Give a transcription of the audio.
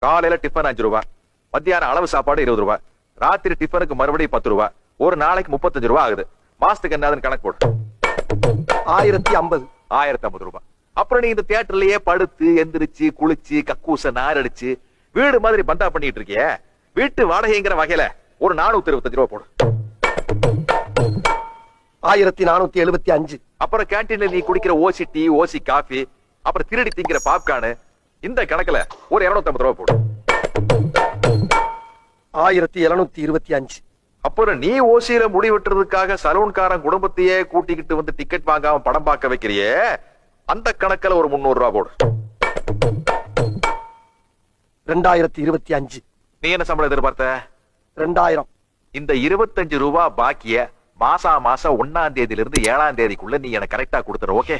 காலையில டிஃபன் 5 ரூபாய், மத்தியானம் அளவு சாப்பாடு 20 ரூபாய், ராத்திரி டிஃபனுக்கு மறுபடியும் 10 ரூபாய், ஒரு நாளைக்கு 35 ரூபாய் ஆகுது. மாசத்துக்கு என்னதுன்னு கணக்கு போடு. 1050. 1050 ரூபாய். அப்புறம் நீ இந்த தியேட்டர்லயே படுத்து எந்திரிச்சு குளிச்சு கக்கூச நாரடிச்சு வீடு மாதிரி பந்தா பண்ணிட்டு இருக்கிய. வீட்டு வாடகைங்கிற வகையில ஒரு 425 ரூபாய் போடு. 1475. அப்புறம் கேண்டீன்ல நீ குடிக்கிற ஓசி டீ, ஓசி காஃபி, அப்புறம் திருடி திங்கிற பாப்கார்னு, இந்த கணக்குல ஒரு 250 ரூபாய் போடு. 1725. அப்புறம் நீ ஓசியில முடி வெட்டுறதுக்காக சலூன்காரன் குடும்பத்தையே கூட்டிக்கிட்டு வந்து டிக்கெட் வாங்காம படம் பார்க்க வைக்கிறியே, அந்த கணக்குல ஒரு 300 ரூபாய் போடு. 2025. நீ என்ன சம்பளம் எதிர்பார்த்த? 2000. இந்த 25 ரூபாய் பாக்கிய மாசம் 1ஆம் தேதியிலிருந்து 7ஆம் தேதிக்குள்ள நீ எனக்கு கரெக்டா கொடுத்துற. ஓகே?